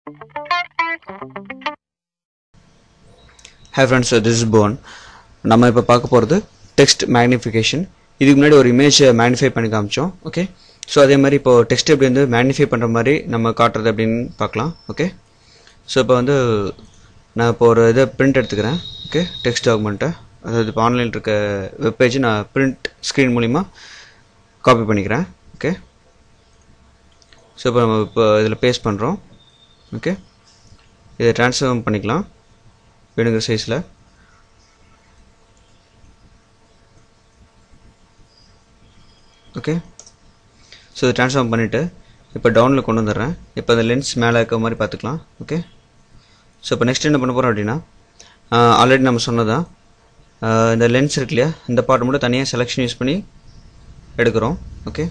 Hi friends, this is Bhuvan. நம்ம இப்போ பார்க்க போகிறது டெக்ஸ்ட் மேக்னிஃபிகேஷன். இதுக்கு முன்னாடி ஒரு இமேஜ் மேக்னிஃபை பண்ணி காமிச்சோம். ஓகே, ஸோ அதே மாதிரி இப்போ டெக்ஸ்ட் எப்படி வந்து மேக்னிஃபை பண்ணுற மாதிரி நம்ம காட்டுறது அப்படின்னு பார்க்கலாம். ஓகே, ஸோ இப்போ வந்து நான் இப்போ ஒரு இதை பிரிண்ட் எடுத்துக்கிறேன். ஓகே, டெக்ஸ்ட் டாக்குமெண்ட்டை, அதாவது இப்போ ஆன்லைனில் இருக்க வெப்பேஜ் நான் பிரிண்ட் ஸ்க்ரீன் மூலிமா காப்பி பண்ணிக்கிறேன். ஓகே, ஸோ இப்போ நம்ம இப்போ இதில் பேஸ்ட் பண்ணுறோம். ஓகே, இதை ட்ரான்ஸ்ஃபார்ம் பண்ணிக்கலாம் வேணுங்கிற சைஸில். ஓகே, ஸோ இதை ட்ரான்ஸ்ஃபார்ம் பண்ணிவிட்டு இப்போ டவுனில் கொண்டு வந்துடுறேன். இப்போ அந்த லென்ஸ் மேலே இருக்க மாதிரி பார்த்துக்கலாம். ஓகே, ஸோ இப்போ நெக்ஸ்ட் என்ன பண்ண போகிறோம் அப்படின்னா, ஆல்ரெடி நம்ம சொன்னதான் இந்த லென்ஸ் இருக்கு இல்லையா, இந்த பார்ட் மட்டும் தனியாக செலெக்ஷன் யூஸ் பண்ணி எடுக்கிறோம். ஓகே,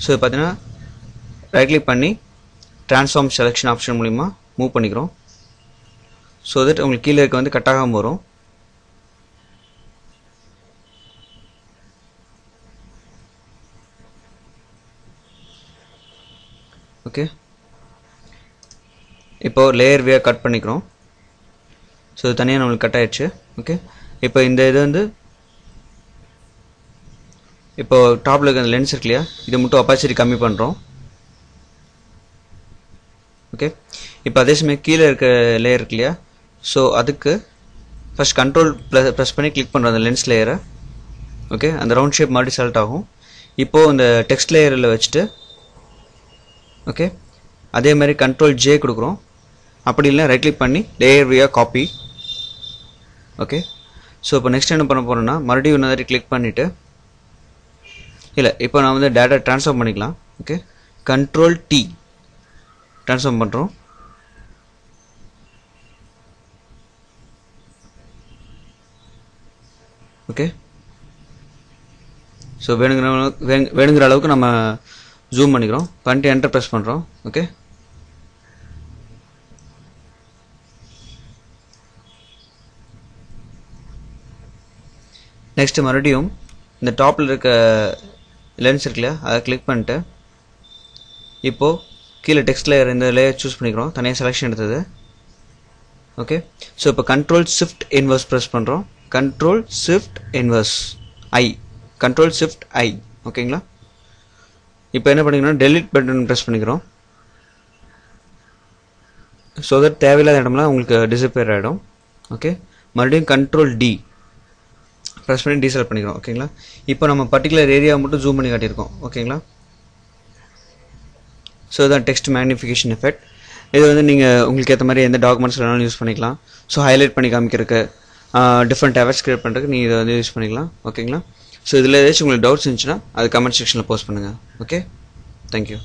ஸோ பார்த்தீங்கன்னா ரைட் கிளிக் பண்ணி ட்ரான்ஸ்ஃபார்ம் செலெக்ஷன் ஆப்ஷன் மூலிமா மூவ் பண்ணிக்கிறோம். ஸோ தட் உங்களுக்கு கீழே இருக்க வந்து கட் ஆகாமல் வரும். ஓகே, இப்போ லேயர் வியாக கட் பண்ணிக்கிறோம். ஸோ இது தனியாக நம்மளுக்கு கட் ஆயிடுச்சு. ஓகே, இப்போ இந்த இது வந்து இப்போ டாப்பில் இருக்க அந்த லென்ஸ் இருக்கு இல்லையா, இதை மட்டும் அப்பாசிட்டி கம்மி பண்ணுறோம். ஓகே, இப்போ அதே சமயம் கீழே இருக்க லேயர் இருக்கு இல்லையா, ஸோ அதுக்கு ஃபஸ்ட் கண்ட்ரோல் ப்ரெஸ் பண்ணி கிளிக் பண்ணுறோம் அந்த லென்ஸ் லேயரை. ஓகே, அந்த ரவுண்ட் ஷேப் மறுபடியும் செலக்ட் ஆகும். இப்போது இந்த டெக்ஸ்ட் லேயரில் வச்சுட்டு ஓகே அதே மாதிரி கண்ட்ரோல் ஜே கொடுக்குறோம். அப்படி இல்லை ரைட் கிளிக் பண்ணி லேயர் வியா காப்பி. ஓகே, ஸோ இப்போ நெக்ஸ்ட் என்ன பண்ண போகிறோன்னா, மறுபடியும் இன்னொரு கிளிக் பண்ணிவிட்டு இல்லை இப்போ நான் வந்து டேட்டா ட்ரான்ஸ்ஃபார்ம் பண்ணிக்கலாம். ஓகே, கண்ட்ரோல் டி ட்ரான்ஸ்ஃபார்ம் பண்ணுறோம். ஓகே, ஸோ வேணுங்கிற அளவுக்கு நம்ம ஜூம் பண்ணிக்கிறோம். பண்ணிட்டு என்டர் ப்ரெஸ் பண்ணுறோம். ஓகே, நெக்ஸ்ட் மறுபடியும் இந்த டாப்பில் இருக்க லென்ஸ் இருக்குல்ல, அதை கிளிக் பண்ணிட்டு இப்போது கீழே டெக்ஸ்ட் லேயர் இந்த லேயர் சூஸ் பண்ணிக்கிறோம், தனியாக செலெக்ஷன் எடுத்தது. ஓகே, ஸோ இப்போ கண்ட்ரோல் ஷிஃப்ட் இன்வர்ஸ் ப்ரெஸ் பண்ணுறோம். கண்ட்ரோல் ஷிஃப்ட் இன்வர்ஸ் ஐ, கண்ட்ரோல் ஷிஃப்ட் ஐ. ஓகேங்களா, இப்போ என்ன பண்ணிக்கிறோம், டெலிட் பட்டன் ப்ரெஸ் பண்ணிக்கிறோம். ஸோ தட் தேவையில்லாத இடம்லாம் உங்களுக்கு டிஸப்பியர் ஆகிடும். ஓகே, மறுபடியும் கண்ட்ரோல் டி ப்ரெஸ் பண்ணி டீசெலக்ட் பண்ணிக்கிறோம். ஓகேங்களா, இப்போ நம்ம பர்டிகுலர் ஏரியாவை மட்டும் ஜூம் பண்ணி காட்டியிருக்கோம். ஓகேங்களா, ஸோ இதுதான் டெக்ஸ்ட் மேக்னிஃபிகேஷன் எஃபெக்ட். இது வந்து நீங்கள் உங்களுக்கு ஏற்ற மாதிரி எந்த டாக்குமெண்ட்ஸ் வேணாலும் யூஸ் பண்ணிக்கலாம். ஸோ ஹைலைட் பண்ணி காமிக்கிறதுக்கு, டிஃப்ரெண்ட் எஃபெக்ட்ஸ் கிரியேட் பண்ணுறதுக்கு நீங்கள் இதை வந்து யூஸ் பண்ணிக்கலாம். ஓகேங்களா, ஸோ இதில் ஏதாச்சும் உங்களுக்கு டவுட்ஸ் இருந்துச்சுன்னா அது கமெண்ட் செக்ஷனில் போஸ்ட் பண்ணுங்கள். Okay, thank you.